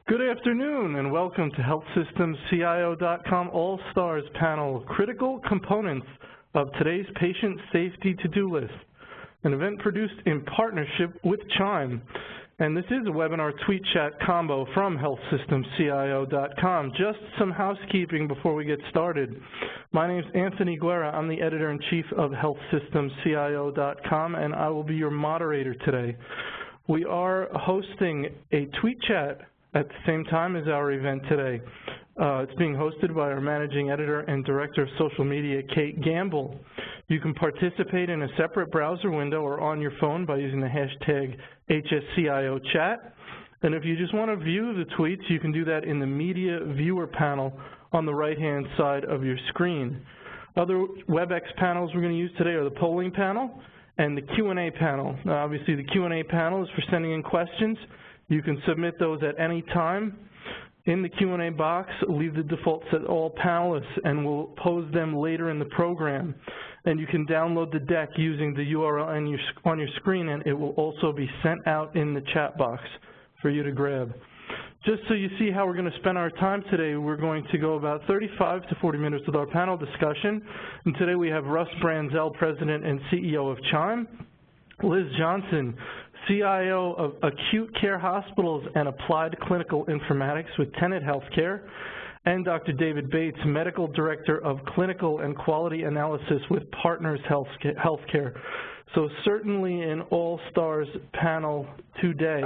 Good afternoon and welcome to HealthSystemCIO.com All-Stars panel, Critical Components of Today's Patient Safety To-Do List, an event produced in partnership with CHIME. And this is a webinar tweet chat combo from HealthSystemCIO.com. Just some housekeeping before we get started. My name is Anthony Guerra. I'm the editor-in-chief of HealthSystemCIO.com, and I will be your moderator today. We are hosting a tweet chat at the same time as our event today. It's being hosted by our managing editor and director of social media, Kate Gamble. You can participate in a separate browser window or on your phone by using the hashtag HSCIOchat. And if you just want to view the tweets, you can do that in the media viewer panel on the right-hand side of your screen. Other WebEx panels we're going to use today are the polling panel and the Q&A panel. Obviously, the Q&A panel is for sending in questions. You can submit those at any time. In the Q&A box, leave the default set all panelists, and we'll pose them later in the program. And you can download the deck using the URL on your screen, and it will also be sent out in the chat box for you to grab. Just so you see how we're going to spend our time today, we're going to go about 35 to 40 minutes with our panel discussion. And today we have Russ Branzell, President and CEO of CHIME, Liz Johnson, CIO of Acute Care Hospitals and Applied Clinical Informatics with Tenet Healthcare, and Dr. David Bates, Medical Director of Clinical and Quality Analysis with Partners Healthcare. So certainly an all-stars panel today.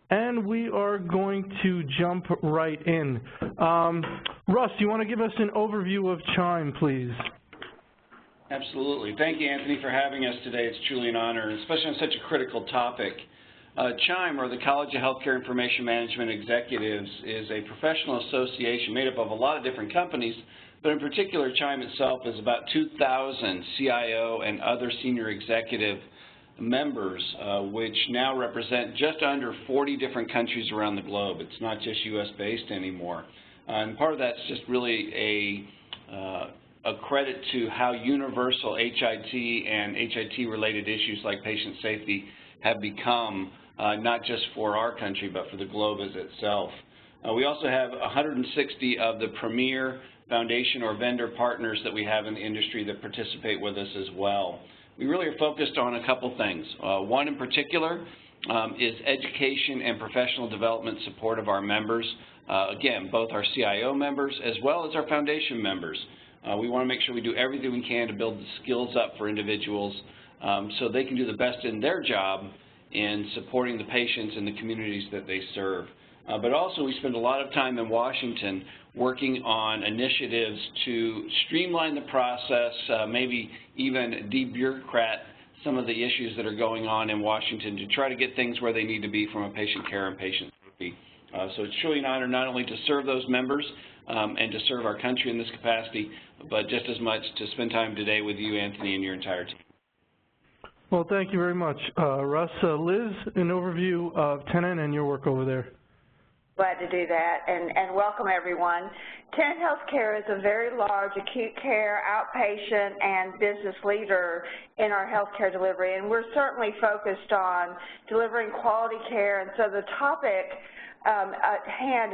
And we are going to jump right in. Russ, you want to give us an overview of CHIME, please? Absolutely. Thank you, Anthony, for having us today. It's truly an honor, especially on such a critical topic. CHIME, or the College of Healthcare Information Management Executives, is a professional association made up of a lot of different companies, but in particular, CHIME itself is about 2,000 CIO and other senior executive members, which now represent just under 40 different countries around the globe. It's not just U.S.-based anymore. And part of that's just really a credit to how universal HIT and HIT-related issues like patient safety have become, not just for our country, but for the globe as itself. We also have 160 of the premier foundation or vendor partners that we have in the industry that participate with us as well. We really are focused on a couple things. One in particular is education and professional development support of our members. Again, both our CIO members as well as our foundation members. We want to make sure we do everything we can to build the skills up for individuals so they can do the best in their job in supporting the patients and the communities that they serve. But also we spend a lot of time in Washington working on initiatives to streamline the process, maybe even de-bureaucrat some of the issues that are going on in Washington to try to get things where they need to be from a patient care and patient safety. So it's truly an honor not only to serve those members and to serve our country in this capacity, but just as much to spend time today with you, Anthony, and your entire team. Well, thank you very much. Russ, Liz, an overview of Tenet and your work over there. Glad to do that, and welcome everyone. Tenet Healthcare is a very large acute care, outpatient, and business leader in our healthcare delivery, and we're certainly focused on delivering quality care, and so the topic at hand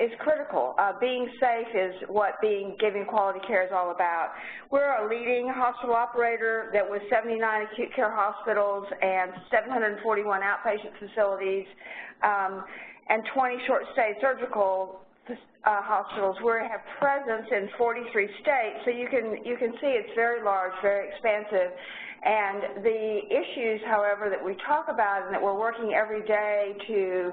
is critical. Being safe is what giving quality care is all about. We're a leading hospital operator that with 79 acute care hospitals and 741 outpatient facilities and 20 short-stay surgical hospitals. We have presence in 43 states, so you can see it's very large, very expansive. And the issues, however, that we talk about and that we're working every day to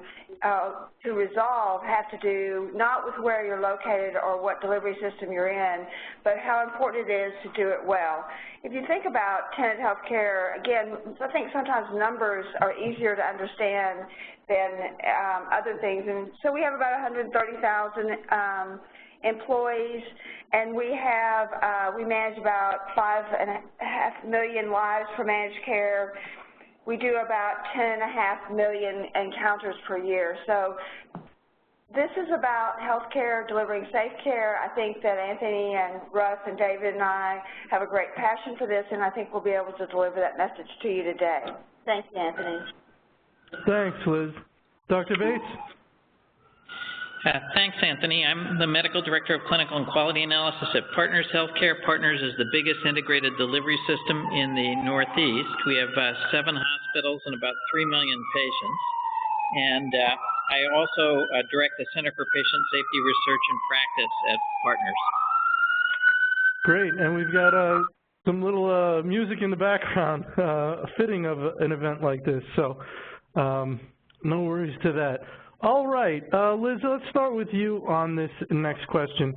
resolve have to do not with where you're located or what delivery system you're in, but how important it is to do it well. If you think about Tenet Healthcare, again, I think sometimes numbers are easier to understand than other things. And so we have about 130,000 employees, and we manage about 5.5 million lives for managed care. We do about 10.5 million encounters per year. So this is about healthcare, delivering safe care. I think that Anthony and Russ and David and I have a great passion for this, and I think we'll be able to deliver that message to you today. Thanks, Anthony. Thanks, Liz. Dr. Bates? Thanks, Anthony. I'm the Medical Director of Clinical and Quality Analysis at Partners Healthcare. Partners is the biggest integrated delivery system in the Northeast. We have 7 hospitals and about 3 million patients. And I also direct the Center for Patient Safety Research and Practice at Partners. Great, and we've got some little music in the background, fitting of an event like this, so no worries to that. All right, Liz, let's start with you on this next question.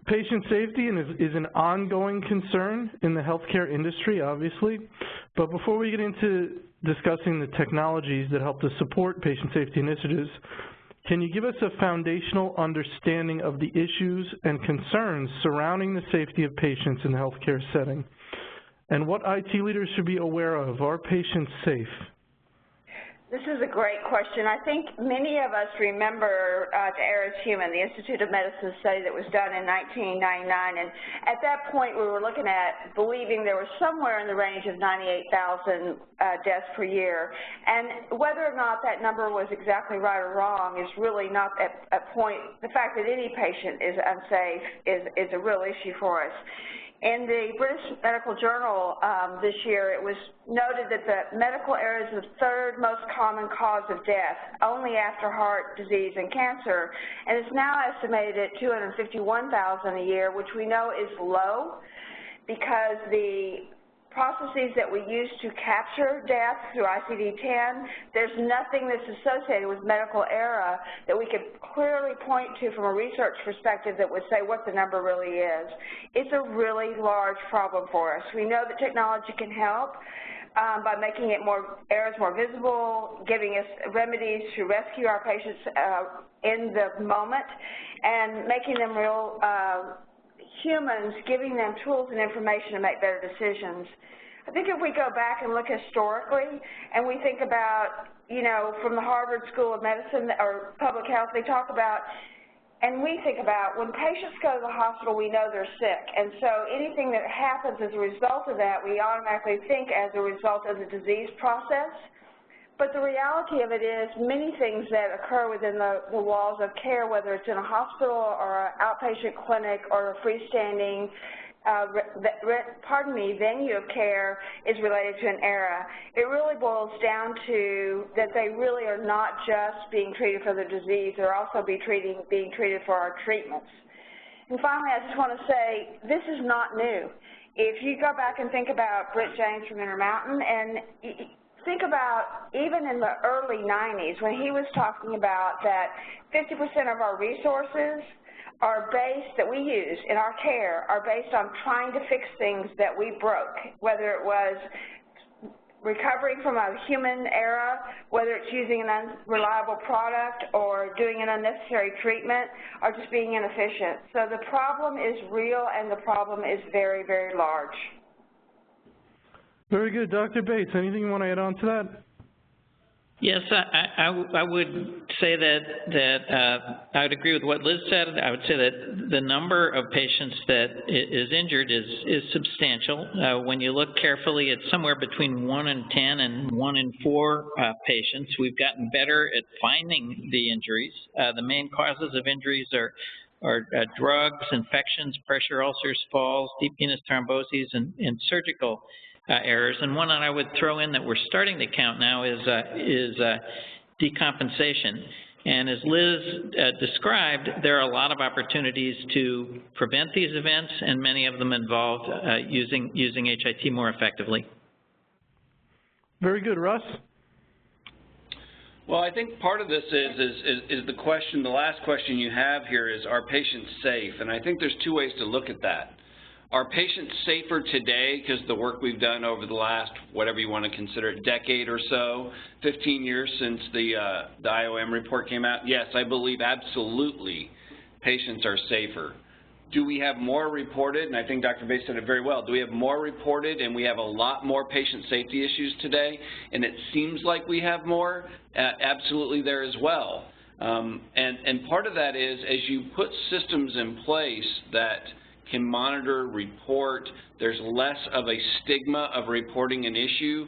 Patient safety is an ongoing concern in the healthcare industry, obviously, but before we get into discussing the technologies that help to support patient safety initiatives, can you give us a foundational understanding of the issues and concerns surrounding the safety of patients in the healthcare setting? And what IT leaders should be aware of? Are patients safe? This is a great question. I think many of us remember to err is human, the Institute of Medicine study that was done in 1999. And at that point, we were looking at believing there was somewhere in the range of 98,000 deaths per year. And whether or not that number was exactly right or wrong is really not a point. The fact that any patient is unsafe is a real issue for us. In the British Medical Journal this year, it was noted that the medical error is the 3rd most common cause of death, only after heart disease and cancer, and it's now estimated at 251,000 a year, which we know is low because the processes that we use to capture death through ICD-10, there's nothing that's associated with medical error that we could clearly point to from a research perspective that would say what the number really is. It's a really large problem for us. We know that technology can help by making errors more visible, giving us remedies to rescue our patients in the moment, and making them real humans, giving them tools and information to make better decisions. I think if we go back and look historically and we think about, from the Harvard School of Medicine or Public Health, they talk about, and we think about, when patients go to the hospital, we know they're sick. And so anything that happens as a result of that, we automatically think as a result of the disease process. But the reality of it is many things that occur within the walls of care, whether it's in a hospital or an outpatient clinic or a freestanding venue of care, is related to an error. It really boils down to that they really are not just being treated for their disease, they're also being treated for our treatments. And finally, I just want to say, this is not new. If you go back and think about Britt James from Intermountain, and think about even in the early 90s when he was talking about that 50% of our resources are based, that we use in our care, are based on trying to fix things that we broke, whether it was recovering from a human error, whether it's using an unreliable product or doing an unnecessary treatment, or just being inefficient. So the problem is real and the problem is very, very large. Very good. Dr. Bates, anything you want to add on to that? Yes, I would say that I would agree with what Liz said. I would say that the number of patients that is injured is substantial. When you look carefully, it's somewhere between 1 in 10 and 1 in 4 patients. We've gotten better at finding the injuries. The main causes of injuries are drugs, infections, pressure ulcers, falls, deep venous thromboses, and surgical errors. And one that I would throw in that we're starting to count now is decompensation. And as Liz described, there are a lot of opportunities to prevent these events, and many of them involve using HIT more effectively. Very good. Russ? Well, I think part of this is the question, the last question you have here is, are patients safe? And I think there's 2 ways to look at that. Are patients safer today because of the work we've done over the last, whatever you want to consider it, decade or so, 15 years since the IOM report came out? Yes, I believe absolutely patients are safer. Do we have more reported? And I think Dr. Bates said it very well. Do we have more reported and we have a lot more patient safety issues today? And it seems like we have more. Absolutely there as well. And part of that is, as you put systems in place that can monitor, report, there's less of a stigma of reporting an issue.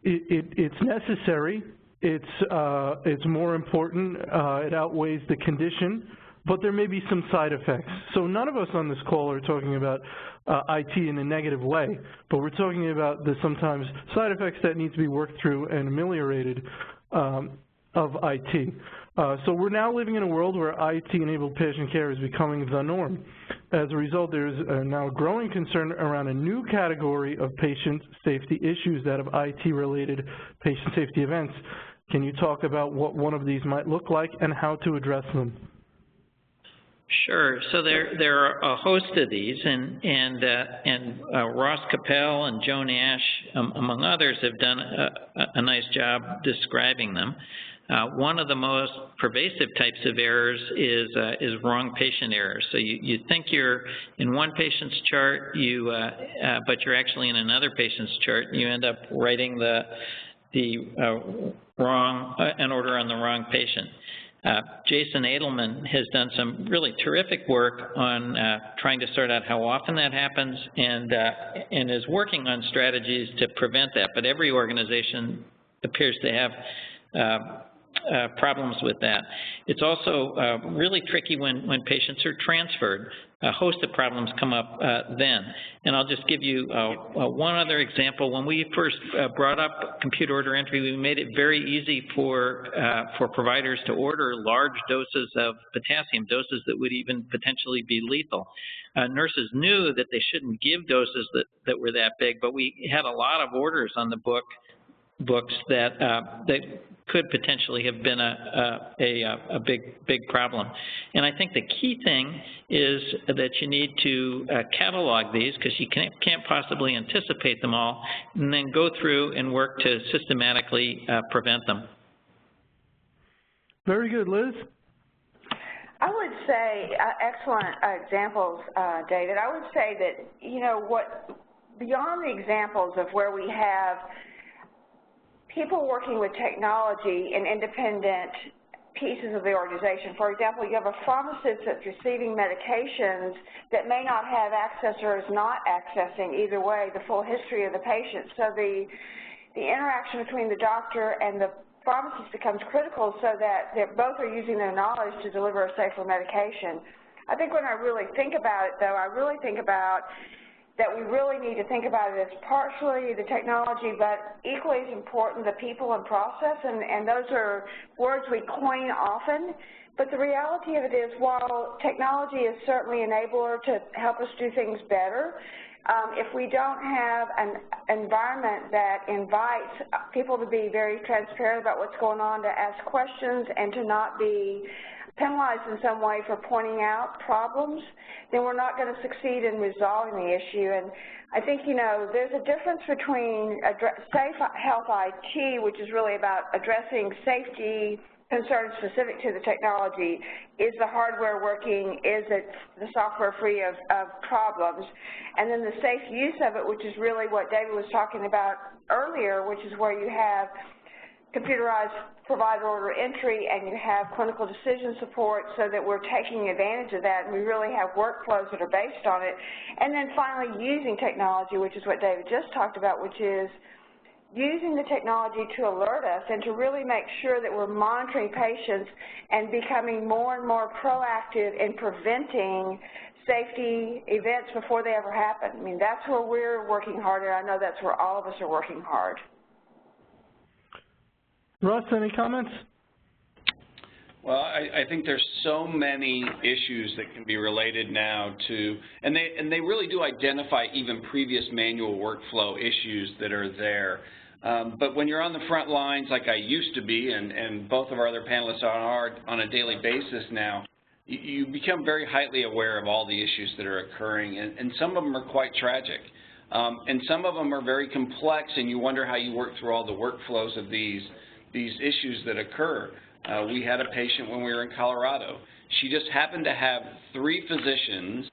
It's necessary. It's more important. It outweighs the condition, but there may be some side effects. So none of us on this call are talking about IT in a negative way, but we're talking about the sometimes side effects that need to be worked through and ameliorated of IT. So we're now living in a world where IT-enabled patient care is becoming the norm. As a result, there's now a growing concern around a new category of patient safety issues that have IT-related patient safety events. Can you talk about what one of these might look like and how to address them? Sure. So there are a host of these, and Ross Capel and Joan Ash, among others, have done a nice job describing them. One of the most pervasive types of errors is wrong patient errors. So you think you're in one patient's chart, but you're actually in another patient's chart, and you end up writing an order on the wrong patient. Jason Edelman has done some really terrific work on trying to sort out how often that happens, and is working on strategies to prevent that. But every organization appears to have problems with that. It's also really tricky when patients are transferred. A host of problems come up then. And I'll just give you one other example. When we first brought up computer order entry, we made it very easy for providers to order large doses of potassium, doses that would even potentially be lethal. Nurses knew that they shouldn't give doses that were that big, but we had a lot of orders on the books that could potentially have been a big problem. And I think the key thing is that you need to catalog these, because you can't possibly anticipate them all, and then go through and work to systematically prevent them. Very good. Liz? I would say, excellent examples, David. I would say that, beyond the examples of where we have people working with technology in independent pieces of the organization. For example, you have a pharmacist that's receiving medications that may not have access or is not accessing, either way, the full history of the patient. So the interaction between the doctor and the pharmacist becomes critical, so that both are using their knowledge to deliver a safer medication. I think when I really think about it, though, I really think about that we really need to think about it as partially the technology, but equally as important, the people and process, and those are words we coin often. But the reality of it is, while technology is certainly an enabler to help us do things better, if we don't have an environment that invites people to be very transparent about what's going on, to ask questions, and to not be penalized in some way for pointing out problems, then we're not going to succeed in resolving the issue. And I think, there's a difference between safe health IT, which is really about addressing safety concerns specific to the technology. Is the hardware working? Is the software free of problems? And then the safe use of it, which is really what David was talking about earlier, which is where you have computerized provider order entry and you have clinical decision support, so that we're taking advantage of that, and we really have workflows that are based on it. And then finally, using technology, which is what David just talked about, which is using the technology to alert us and to really make sure that we're monitoring patients and becoming more and more proactive in preventing safety events before they ever happen. I mean, that's where we're working hard, and I know that's where all of us are working hard. Russ, any comments? Well, I think there's so many issues that can be related now to, and they really do identify even previous manual workflow issues that are there. But when you're on the front lines like I used to be, and both of our other panelists are on a daily basis now, you become very highly aware of all the issues that are occurring, and some of them are quite tragic. And some of them are very complex, and you wonder how you work through all the workflows of these issues that occur. We had a patient when we were in Colorado. She just happened to have 3 physicians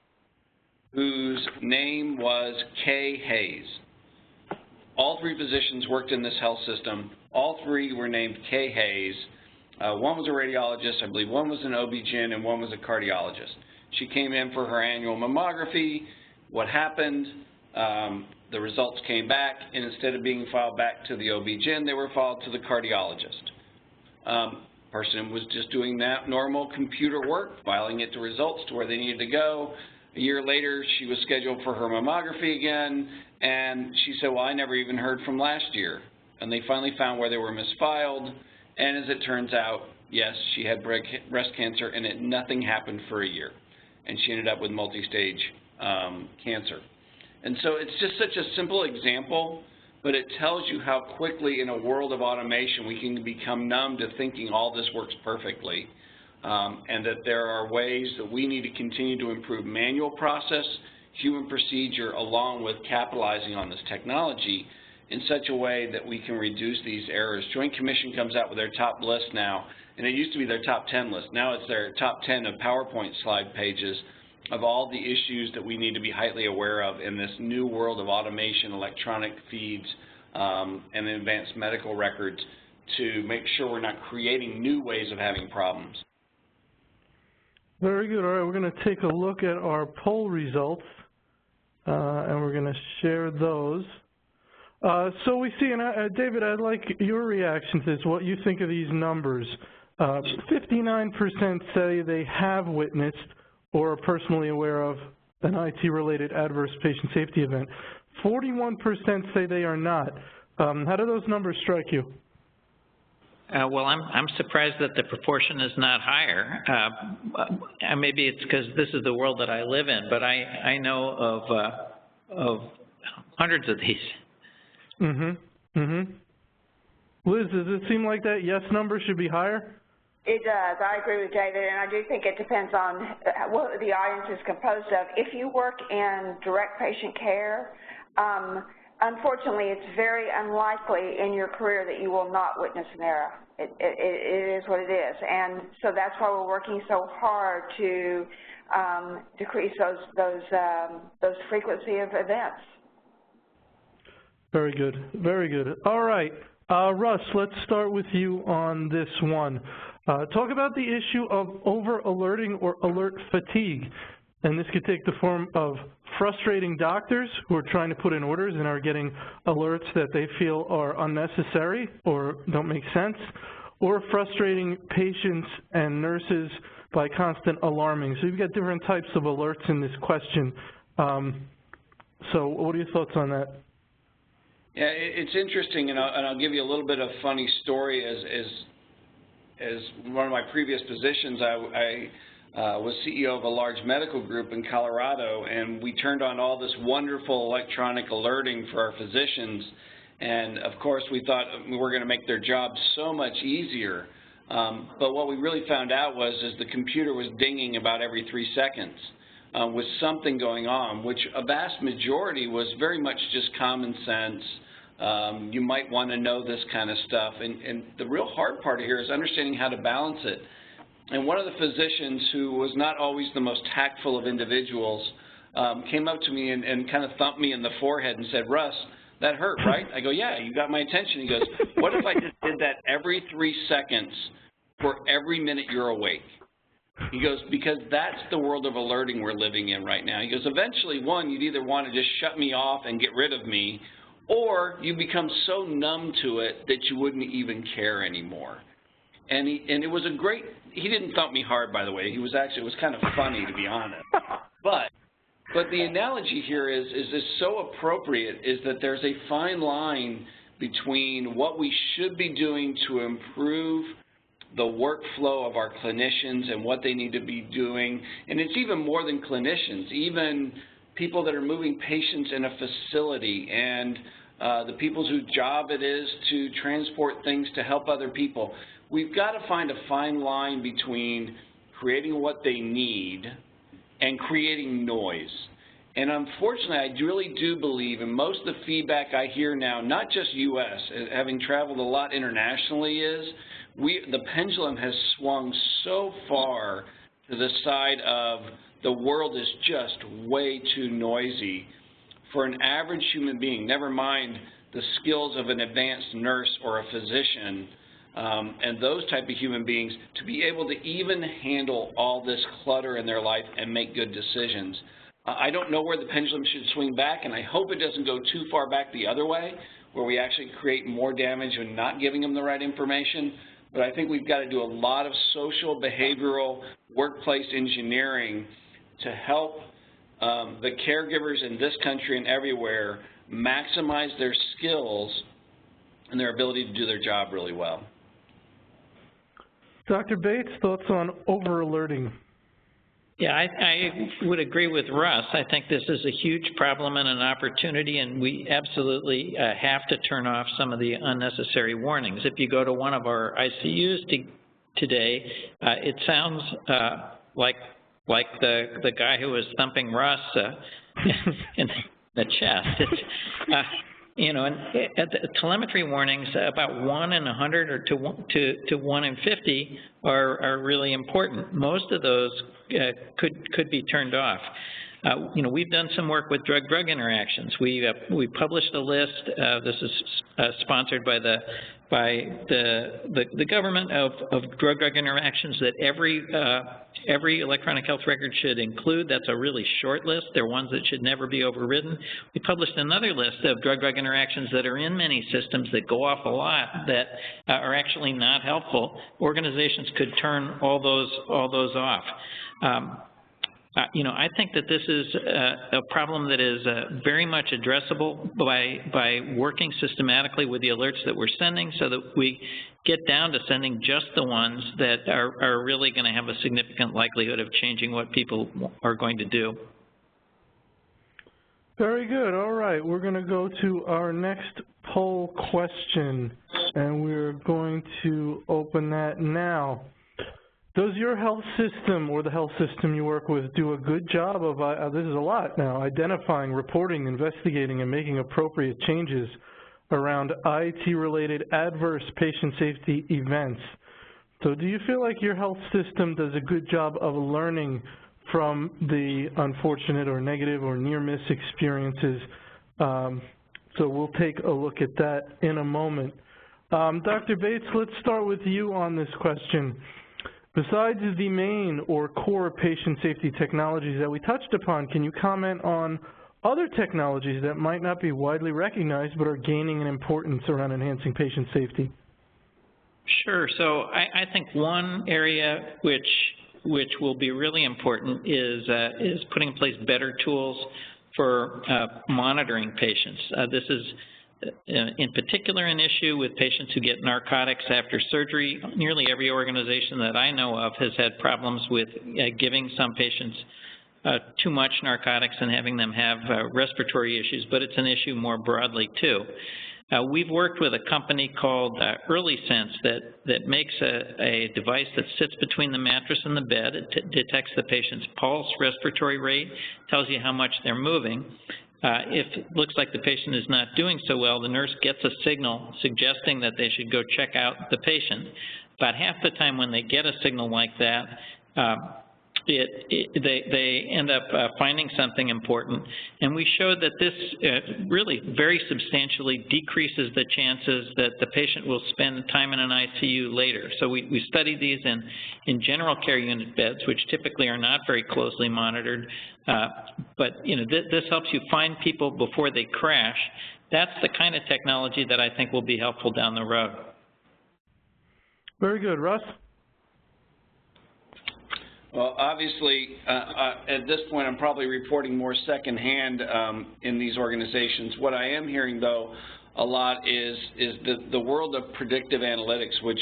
whose name was K. Hayes. All 3 physicians worked in this health system. All 3 were named K. Hayes. One was a radiologist, I believe one was an OB-GYN, and one was a cardiologist. She came in for her annual mammography. What happened? the results came back, and instead of being filed back to the OB-GYN, they were filed to the cardiologist. Person was just doing that normal computer work, filing it to results to where they needed to go. A year later, she was scheduled for her mammography again, and she said, well, I never even heard from last year. And they finally found where they were misfiled, and as it turns out, yes, she had breast cancer, and nothing happened for a year. And she ended up with multi-stage cancer. And so it's just such a simple example, but it tells you how quickly in a world of automation we can become numb to thinking all this works perfectly, and that there are ways that we need to continue to improve manual process, human procedure, along with capitalizing on this technology in such a way that we can reduce these errors. Joint Commission comes out with their top list now, and it used to be their top 10 list. Now it's their top 10 of PowerPoint slide pages of all the issues that we need to be highly aware of in this new world of automation, electronic feeds, and advanced medical records to make sure we're not creating new ways of having problems. Very good. All right, we're going to take a look at our poll results, and we're going to share those. So we see, and David, I'd like your reaction to this, what you think of these numbers. 59% say they have witnessed or are personally aware of an IT-related adverse patient safety event. 41% say they are not. How do those numbers strike you? Well, I'm surprised that the proportion is not higher. Maybe it's because this is the world that I live in, but I know of hundreds of these. Liz, does it seem like that yes number should be higher? It does. I agree with David, and I do think it depends on what the audience is composed of. If you work in direct patient care, unfortunately, it's very unlikely in your career that you will not witness an error. It is what it is, and so that's why we're working so hard to decrease those frequency of events. Very good. Very good. All right, Russ, let's start with you on this one. Talk about the issue of over-alerting or alert fatigue. And this could take the form of frustrating doctors who are trying to put in orders and are getting alerts that they feel are unnecessary or don't make sense, or frustrating patients and nurses by constant alarming. So you've got different types of alerts in this question. So what are your thoughts on that? Yeah, it's interesting, and I'll give you a little bit of funny story. As one of my previous positions, I was CEO of a large medical group in Colorado, and we turned on all this wonderful electronic alerting for our physicians. And of course, we thought we were going to make their jobs so much easier. But what we really found out was the computer was dinging about every 3 seconds with something going on, which a vast majority was very much just common sense. You might want to know this kind of stuff. And the real hard part here is understanding how to balance it. And one of the physicians, who was not always the most tactful of individuals, came up to me and kind of thumped me in the forehead and said, Russ, that hurt, right? I go, yeah, you got my attention. He goes, what if I just did that every 3 seconds for every minute you're awake? He goes, because that's the world of alerting we're living in right now. He goes, eventually, one, you'd either want to just shut me off and get rid of me, or you become so numb to it that you wouldn't even care anymore. And it was a great, he didn't thump me hard, by the way. It was kind of funny, to be honest. But the analogy here is so appropriate, is that there's a fine line between what we should be doing to improve the workflow of our clinicians and what they need to be doing. And it's even more than clinicians, even people that are moving patients in a facility, and the people whose job it is to transport things to help other people. We've got to find a fine line between creating what they need and creating noise. And unfortunately, I really do believe, and most of the feedback I hear now, not just U.S., having traveled a lot internationally, is the pendulum has swung so far to the side of the world is just way too noisy for an average human being, never mind the skills of an advanced nurse or a physician, and those type of human beings, to be able to even handle all this clutter in their life and make good decisions. I don't know where the pendulum should swing back, and I hope it doesn't go too far back the other way, where we actually create more damage when not giving them the right information. But I think we've got to do a lot of social, behavioral, workplace engineering to help the caregivers in this country and everywhere maximize their skills and their ability to do their job really well. Dr. Bates, thoughts on over-alerting? Yeah, I would agree with Russ. I think this is a huge problem and an opportunity, and we absolutely have to turn off some of the unnecessary warnings. If you go to one of our ICUs today, it sounds like the guy who was thumping Russ in the chest. You know, and the telemetry warnings, about 1 in 100 or to 1 in 50 are really important. Most of those could be turned off. You know, we've done some work with drug-drug interactions. We published a list. This is sponsored by the government of drug-drug interactions that every electronic health record should include. That's a really short list. They're ones that should never be overridden. We published another list of drug-drug interactions that are in many systems that go off a lot that are actually not helpful. Organizations could turn all those off. You know, I think that this is a problem that is very much addressable by working systematically with the alerts that we're sending, so that we get down to sending just the ones that are really going to have a significant likelihood of changing what people are going to do. Very good. All right, we're going to go to our next poll question, and we're going to open that now. Does your health system or the health system you work with do a good job of, this is a lot now, identifying, reporting, investigating, and making appropriate changes around IT-related adverse patient safety events? So do you feel like your health system does a good job of learning from the unfortunate or negative or near-miss experiences? So we'll take a look at that in a moment. Dr. Bates, let's start with you on this question. Besides the main or core patient safety technologies that we touched upon, can you comment on other technologies that might not be widely recognized but are gaining in importance around enhancing patient safety? Sure. So I think one area which will be really important is putting in place better tools for monitoring patients. This is in particular an issue with patients who get narcotics after surgery. Nearly every organization that I know of has had problems with giving some patients too much narcotics and having them have respiratory issues, but it's an issue more broadly too. We've worked with a company called EarlySense that makes a device that sits between the mattress and the bed. It detects the patient's pulse, respiratory rate, tells you how much they're moving. If it looks like the patient is not doing so well, the nurse gets a signal suggesting that they should go check out the patient. About half the time when they get a signal like that, they end up finding something important. And we showed that this really very substantially decreases the chances that the patient will spend time in an ICU later. So we studied these in general care unit beds, which typically are not very closely monitored. But you know, this helps you find people before they crash. That's the kind of technology that I think will be helpful down the road. Very good. Russ? Well, obviously, at this point, I'm probably reporting more secondhand in these organizations. What I am hearing, though, a lot is the world of predictive analytics, which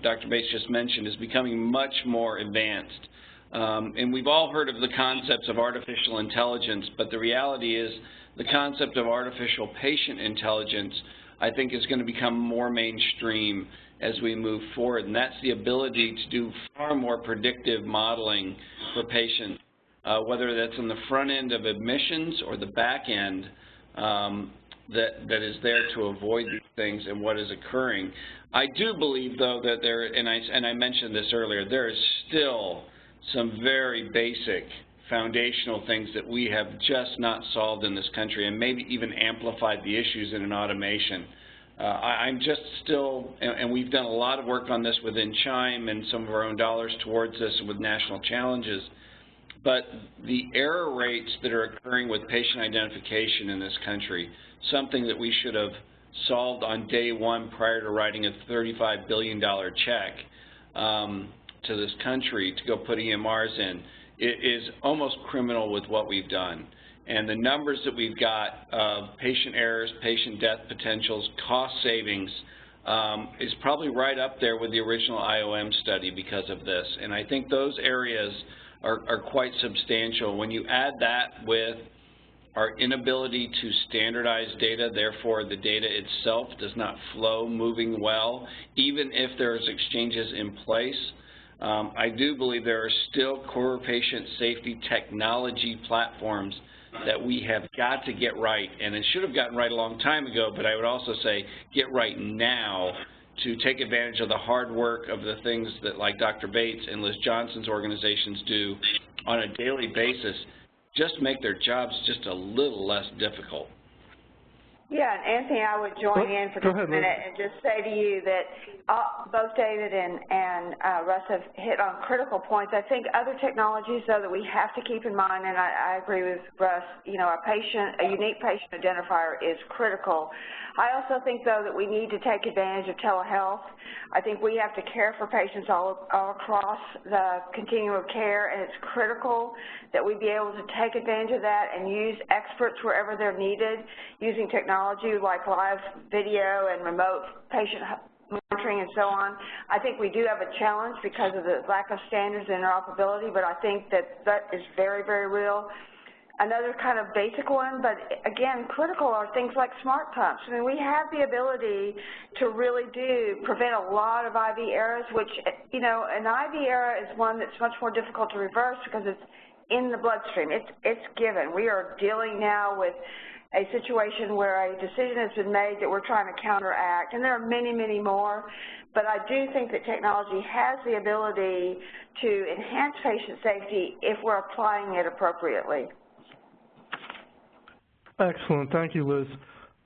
Dr. Bates just mentioned, is becoming much more advanced. And we've all heard of the concepts of artificial intelligence, but the reality is the concept of artificial patient intelligence, I think, is going to become more mainstream as we move forward, and that's the ability to do far more predictive modeling for patients, whether that's on the front end of admissions or the back end, that is there to avoid these things and what is occurring. I do believe, though, that there, and I mentioned this earlier, there is still some very basic foundational things that we have just not solved in this country, and maybe even amplified the issues in an automation. I'm just still, and we've done a lot of work on this within CHIME and some of our own dollars towards this with national challenges, but the error rates that are occurring with patient identification in this country, something that we should have solved on day one prior to writing a $35 billion check to this country to go put EMRs in, it is almost criminal with what we've done. And the numbers that we've got of patient errors, patient death potentials, cost savings is probably right up there with the original IOM study because of this. And I think those areas are quite substantial. When you add that with our inability to standardize data, therefore the data itself does not flow moving well, even if there's exchanges in place, I do believe there are still core patient safety technology platforms that we have got to get right, and it should have gotten right a long time ago, but I would also say get right now to take advantage of the hard work of the things that like Dr. Bates and Liz Johnson's organizations do on a daily basis, just make their jobs just a little less difficult. Yeah, and Anthony, I would join in for just a minute and just say to you that both David and Russ have hit on critical points. I think other technologies, though, that we have to keep in mind, and I agree with Russ, you know, a unique patient identifier is critical. I also think, though, that we need to take advantage of telehealth. I think we have to care for patients all across the continuum of care, and it's critical that we be able to take advantage of that and use experts wherever they're needed, using technology like live video and remote patient monitoring and so on. I think we do have a challenge because of the lack of standards and interoperability, but I think that is very, very real. Another kind of basic one, but again, critical, are things like smart pumps. I mean, we have the ability to really prevent a lot of IV errors, which, you know, an IV error is one that's much more difficult to reverse because it's in the bloodstream. It's given. We are dealing now with a situation where a decision has been made that we're trying to counteract, and there are many, many more. But I do think that technology has the ability to enhance patient safety if we're applying it appropriately. Excellent. Thank you, Liz.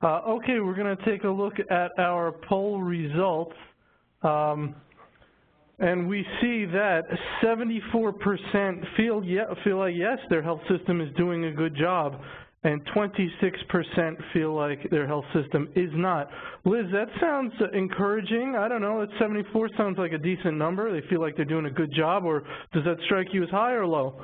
Okay, we're going to take a look at our poll results. And we see that 74% feel like, yes, their health system is doing a good job, and 26% feel like their health system is not. Liz, that sounds encouraging. I don't know, that 74 sounds like a decent number. They feel like they're doing a good job, or does that strike you as high or low?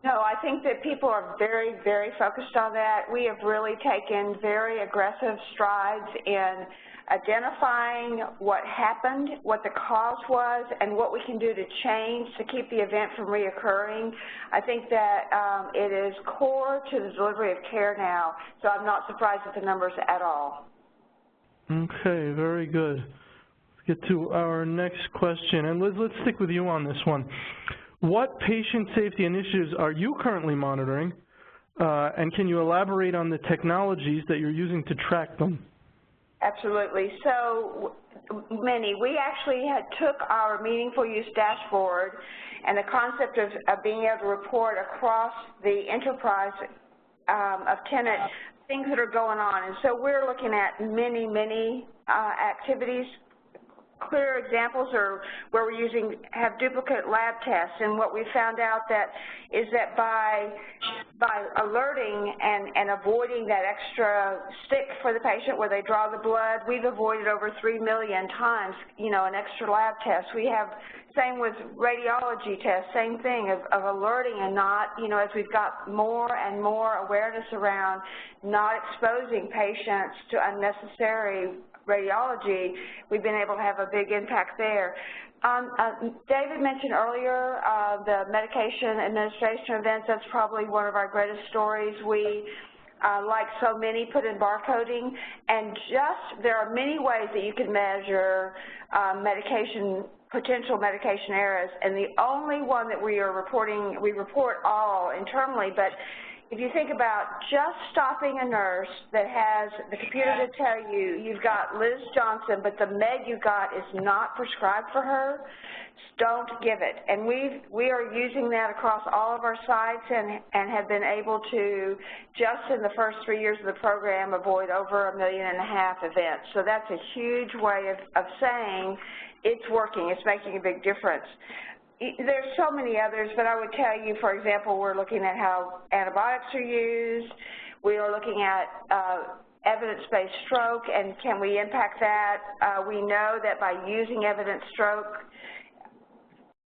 No, I think that people are very, very focused on that. We have really taken very aggressive strides in identifying what happened, what the cause was, and what we can do to change to keep the event from reoccurring. I think that it is core to the delivery of care now, so I'm not surprised at the numbers at all. Okay, very good. Let's get to our next question. And Liz, let's stick with you on this one. What patient safety initiatives are you currently monitoring, and can you elaborate on the technologies that you're using to track them? Absolutely. So many. We actually took our meaningful use dashboard and the concept of being able to report across the enterprise of Tenet things that are going on. And so we're looking at many, many activities. Clear examples are where we have duplicate lab tests, and what we found out is that by alerting and avoiding that extra stick for the patient where they draw the blood, we've avoided over 3 million times, you know, an extra lab test. We have, same with radiology tests, same thing of alerting and not, you know, as we've got more and more awareness around not exposing patients to unnecessary radiology, we've been able to have a big impact there. David mentioned earlier the medication administration events. That's probably one of our greatest stories. We, like so many, put in barcoding, and there are many ways that you can measure potential medication errors, and the only one that we report all internally, but if you think about just stopping a nurse that has the computer to tell you, you've got Liz Johnson, but the med you got is not prescribed for her, don't give it. And we are using that across all of our sites and have been able to, just in the first 3 years of the program, avoid over 1.5 million events. So that's a huge way of saying it's working, it's making a big difference. there's so many others, but I would tell you, for example, we're looking at how antibiotics are used. We are looking at evidence-based stroke, and can we impact that? We know that by using evidence stroke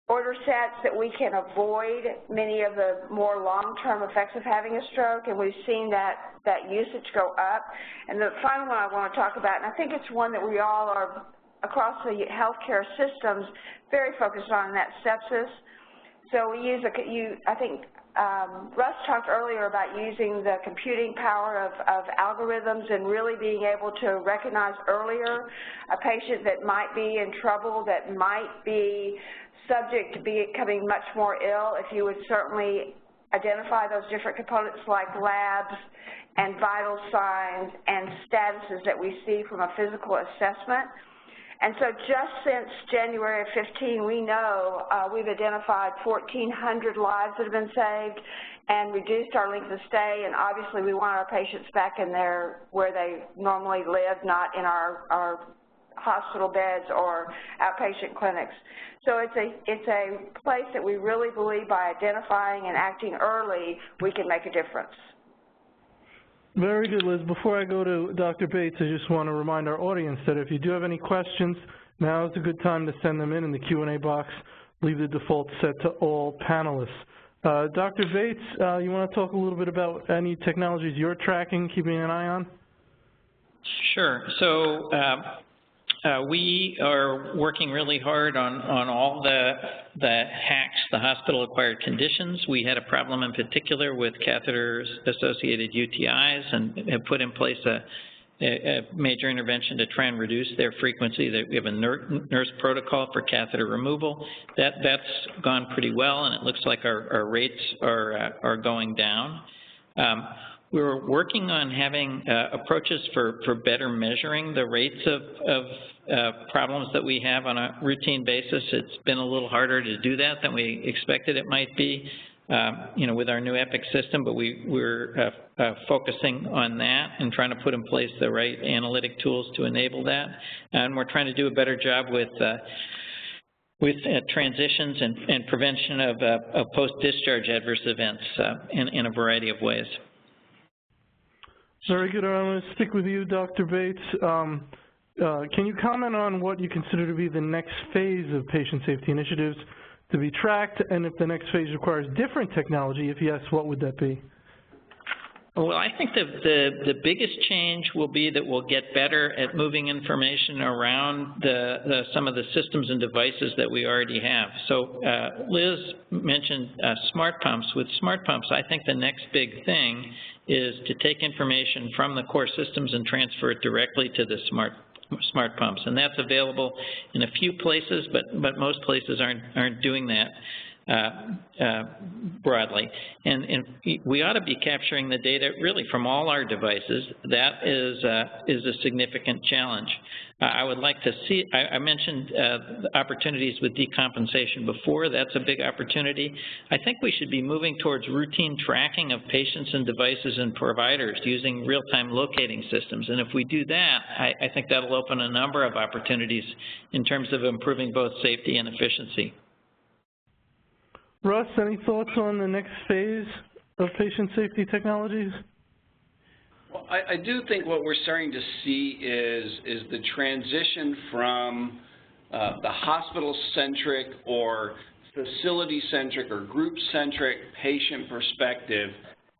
order sets that we can avoid many of the more long-term effects of having a stroke, and we've seen that usage go up. And the final one I want to talk about, and I think it's one that we all are across the healthcare systems very focused on, and that's sepsis. So we use, I think Russ talked earlier about using the computing power of algorithms and really being able to recognize earlier a patient that might be in trouble, that might be subject to becoming much more ill. If you would certainly identify those different components like labs and vital signs and statuses that we see from a physical assessment. And so just since January of 15, we know we've identified 1,400 lives that have been saved and reduced our length of stay, and obviously we want our patients back in where they normally live, not in our hospital beds or outpatient clinics. So it's a place that we really believe by identifying and acting early, we can make a difference. Very good, Liz. Before I go to Dr. Bates, I just want to remind our audience that if you do have any questions, now is a good time to send them in the Q&A box. Leave the default set to all panelists. Dr. Bates, you want to talk a little bit about any technologies you're tracking, keeping an eye on? Sure. So we are working really hard on all the HACs, the hospital-acquired conditions. We had a problem in particular with catheter-associated UTIs and have put in place a major intervention to try and reduce their frequency. We have a nurse protocol for catheter removal. That's gone pretty well, and it looks like our rates are going down. We're working on having approaches for better measuring the rates of problems that we have on a routine basis. It's been a little harder to do that than we expected it might be, with our new EPIC system, but we're focusing on that and trying to put in place the right analytic tools to enable that. And we're trying to do a better job with transitions and prevention of post-discharge adverse events in a variety of ways. Very good. I'm going to stick with you, Dr. Bates. Can you comment on what you consider to be the next phase of patient safety initiatives to be tracked, and if the next phase requires different technology, if yes, what would that be? Well, I think the biggest change will be that we'll get better at moving information around some of the systems and devices that we already have. So Liz mentioned smart pumps. With smart pumps, I think the next big thing is to take information from the core systems and transfer it directly to the smart pumps, and that's available in a few places, but most places aren't doing that broadly. And we ought to be capturing the data really from all our devices. That is a significant challenge. I would like to see, I mentioned the opportunities with decompensation before. That's a big opportunity. I think we should be moving towards routine tracking of patients and devices and providers using real-time locating systems. And if we do that, I think that'll open a number of opportunities in terms of improving both safety and efficiency. Russ, any thoughts on the next phase of patient safety technologies? Well, I do think what we're starting to see is the transition from the hospital-centric or facility-centric or group-centric patient perspective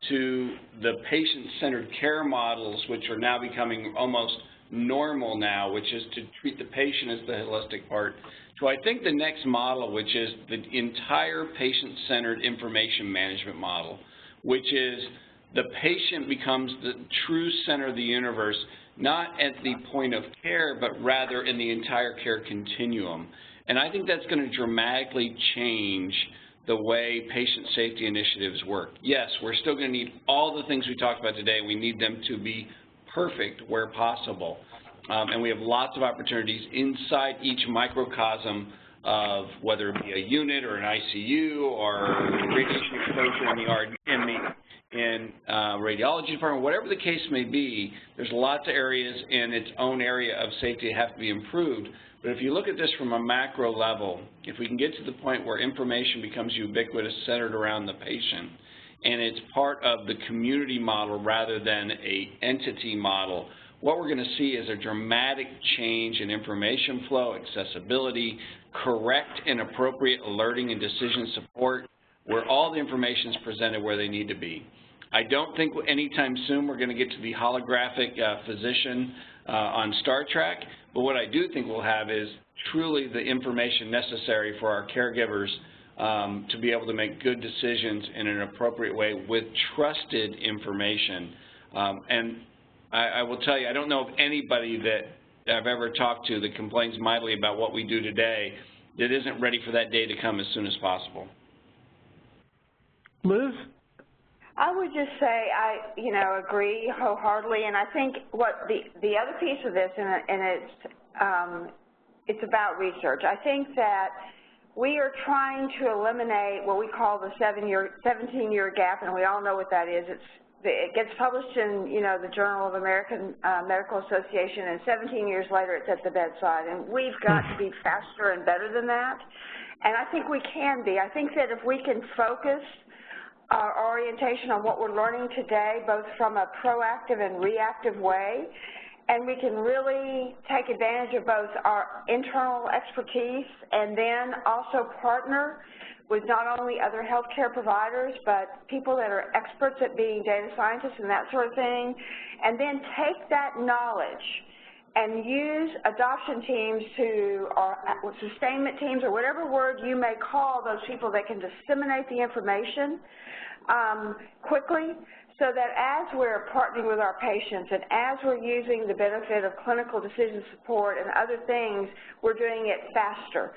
to the patient-centered care models, which are now becoming almost normal now, which is to treat the patient as the holistic part. So I think the next model, which is the entire patient-centered information management model, which is the patient becomes the true center of the universe, not at the point of care, but rather in the entire care continuum. And I think that's going to dramatically change the way patient safety initiatives work. Yes, we're still going to need all the things we talked about today. We need them to be perfect where possible. And we have lots of opportunities inside each microcosm of whether it be a unit or an ICU or radiation exposure in radiology department, whatever the case may be. There's lots of areas in its own area of safety that have to be improved. But if you look at this from a macro level, if we can get to the point where information becomes ubiquitous, centered around the patient, and it's part of the community model rather than an entity model, what we're going to see is a dramatic change in information flow, accessibility, correct and appropriate alerting and decision support, where all the information is presented where they need to be. I don't think anytime soon we're going to get to the holographic physician on Star Trek, but what I do think we'll have is truly the information necessary for our caregivers to be able to make good decisions in an appropriate way with trusted information. And I will tell you, I don't know of anybody that I've ever talked to that complains mightily about what we do today that isn't ready for that day to come as soon as possible. Liz? I would just say I, agree wholeheartedly, and I think what the other piece of this, and it's about research. I think that we are trying to eliminate what we call the 17-year gap, and we all know what that is. It gets published in, the Journal of American Medical Association, and 17 years later it's at the bedside. And we've got to be faster and better than that. And I think we can be. I think that if we can focus our orientation on what we're learning today, both from a proactive and reactive way, and we can really take advantage of both our internal expertise and then also partner with not only other healthcare providers, but people that are experts at being data scientists and that sort of thing, and then take that knowledge and use adoption teams or sustainment teams, or whatever word you may call those people that can disseminate the information quickly, so that as we're partnering with our patients and as we're using the benefit of clinical decision support and other things, we're doing it faster.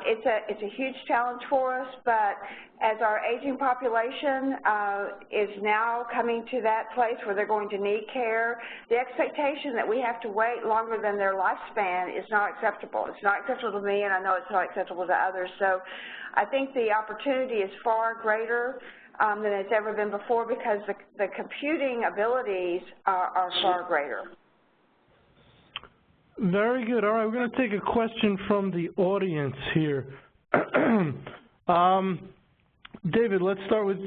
It's a huge challenge for us, but as our aging population is now coming to that place where they're going to need care, the expectation that we have to wait longer than their lifespan is not acceptable. It's not acceptable to me, and I know it's not acceptable to others. So I think the opportunity is far greater than it's ever been before, because the computing abilities are far greater. Very good. All right, we're going to take a question from the audience here. David, let's start with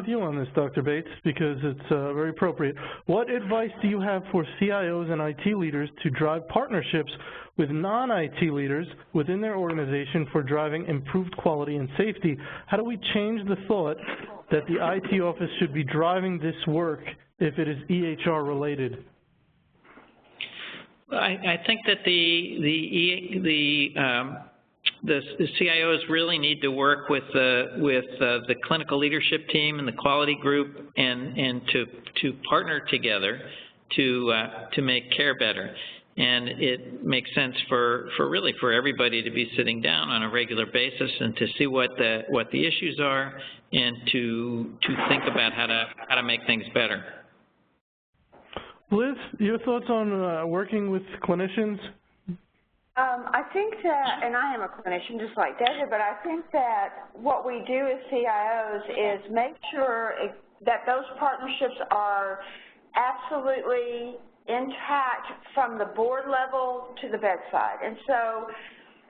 you on this, Dr. Bates, because it's very appropriate. What advice do you have for CIOs and IT leaders to drive partnerships with non-IT leaders within their organization for driving improved quality and safety? How do we change the thought that the IT office should be driving this work if it is EHR related? I think that the CIOs really need to work with the clinical leadership team and the quality group, and to partner together to make care better. And it makes sense for everybody to be sitting down on a regular basis and to see what the issues are, and to think about how to make things better. Liz, your thoughts on working with clinicians? I think that, and I am a clinician just like David, but I think that what we do as CIOs is make sure that those partnerships are absolutely intact from the board level to the bedside. And so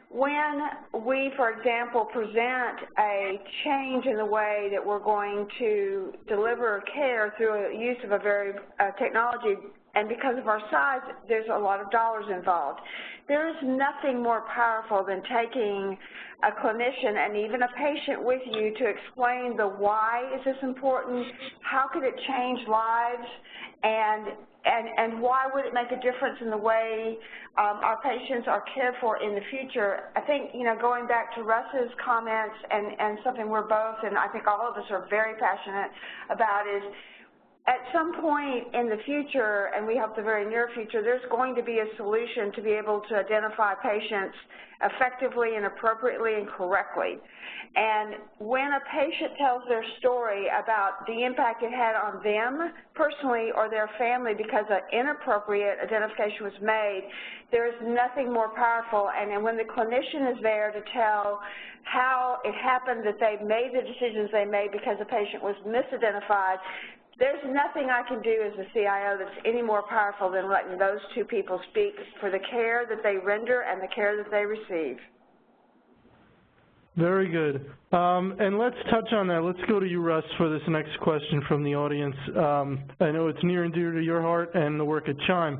when we, for example, present a change in the way that we're going to deliver care through a use of a very technology, and because of our size, there's a lot of dollars involved. There is nothing more powerful than taking a clinician and even a patient with you to explain the why is this important, how could it change lives, and why would it make a difference in the way our patients are cared for in the future. I think, going back to Russ's comments and something we're both, and I think all of us are very passionate about, is at some point in the future, and we hope the very near future, there's going to be a solution to be able to identify patients effectively and appropriately and correctly. And when a patient tells their story about the impact it had on them personally or their family because an inappropriate identification was made, there is nothing more powerful. And when the clinician is there to tell how it happened that they made the decisions they made because the patient was misidentified, there's nothing I can do as a CIO that's any more powerful than letting those two people speak for the care that they render and the care that they receive. Very good. And let's touch on that. Let's go to you, Russ, for this next question from the audience. I know it's near and dear to your heart and the work at CHIME.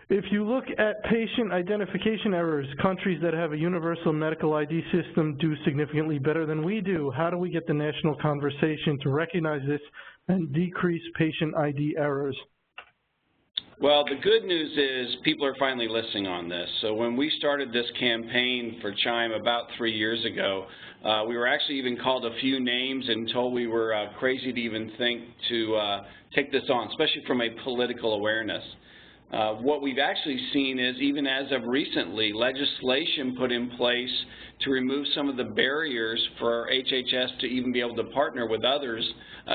If you look at patient identification errors, countries that have a universal medical ID system do significantly better than we do. How do we get the national conversation to recognize this and decrease patient ID errors? Well, the good news is people are finally listening on this. So when we started this campaign for CHIME about 3 years ago, we were actually even called a few names and told we were crazy to even think to take this on, especially from a political awareness. What we've actually seen is, even as of recently, legislation put in place to remove some of the barriers for HHS to even be able to partner with others,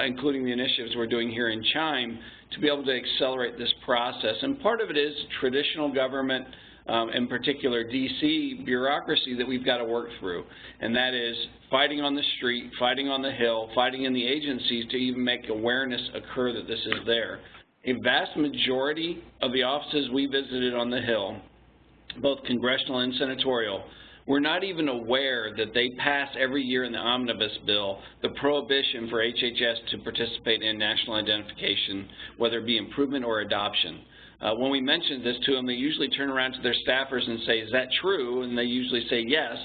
including the initiatives we're doing here in CHIME, to be able to accelerate this process. And part of it is traditional government, in particular DC bureaucracy, that we've got to work through. And that is fighting on the street, fighting on the Hill, fighting in the agencies to even make awareness occur that this is there. A vast majority of the offices we visited on the Hill, both congressional and senatorial, were not even aware that they pass every year in the omnibus bill the prohibition for HHS to participate in national identification, whether it be improvement or adoption. When we mentioned this to them, they usually turn around to their staffers and say, is that true? And they usually say yes.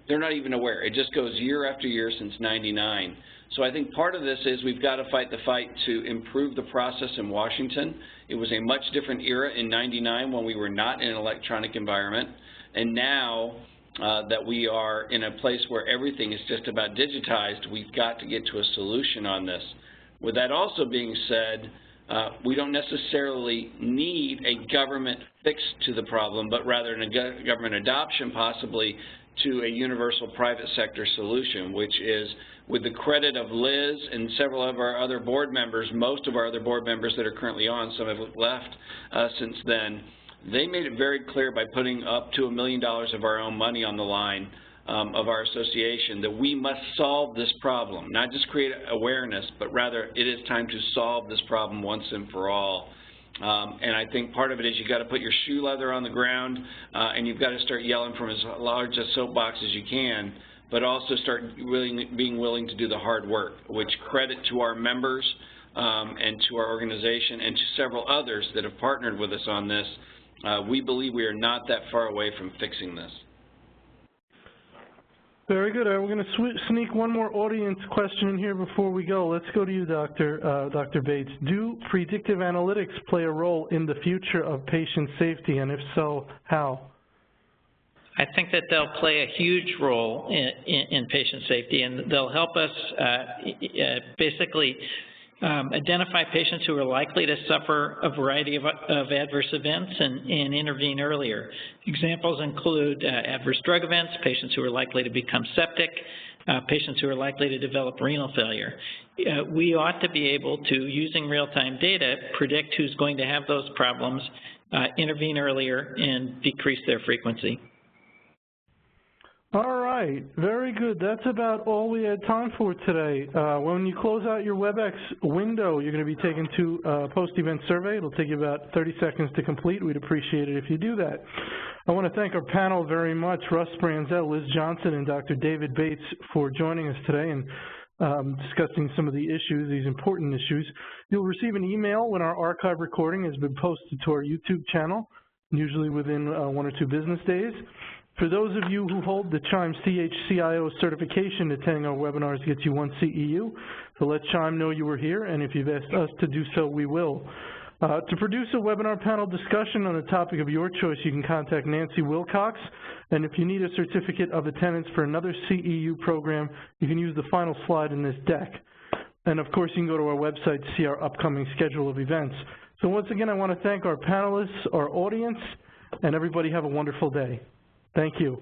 They're not even aware. It just goes year after year since '99. So I think part of this is we've got to fight the fight to improve the process in Washington. It was a much different era in '99 when we were not in an electronic environment. And now that we are in a place where everything is just about digitized, we've got to get to a solution on this. With that also being said, we don't necessarily need a government fix to the problem, but rather a government adoption possibly to a universal private sector solution, which is, with the credit of Liz and several of our other board members, most of our other board members that are currently on, some have left since then, they made it very clear by putting up to $1 million of our own money on the line of our association that we must solve this problem, not just create awareness, but rather it is time to solve this problem once and for all. And I think part of it is you've got to put your shoe leather on the ground and you've got to start yelling from as large a soapbox as you can, but also start being willing to do the hard work, which credit to our members and to our organization and to several others that have partnered with us on this. We believe we are not that far away from fixing this. Very good. We're going to sneak one more audience question in here before we go. Let's go to you, Dr. Bates. Do predictive analytics play a role in the future of patient safety, and if so, how? I think that they'll play a huge role in patient safety, and they'll help us basically identify patients who are likely to suffer a variety of adverse events and intervene earlier. Examples include adverse drug events, patients who are likely to become septic, patients who are likely to develop renal failure. We ought to be able to, using real-time data, predict who's going to have those problems, intervene earlier, and decrease their frequency. All right, very good. That's about all we had time for today. When you close out your WebEx window, you're going to be taken to a post-event survey. It'll take you about 30 seconds to complete. We'd appreciate it if you do that. I want to thank our panel very much, Russ Branzell, Liz Johnson, and Dr. David Bates for joining us today and discussing some of the issues, these important issues. You'll receive an email when our archive recording has been posted to our YouTube channel, usually within 1 or 2 business days. For those of you who hold the CHIME CHCIO certification, attending our webinars gets you 1 CEU. So let CHIME know you were here, and if you've asked us to do so, we will. To produce a webinar panel discussion on a topic of your choice, you can contact Nancy Wilcox, and if you need a certificate of attendance for another CEU program, you can use the final slide in this deck. And of course, you can go to our website to see our upcoming schedule of events. So once again, I want to thank our panelists, our audience, and everybody have a wonderful day. Thank you.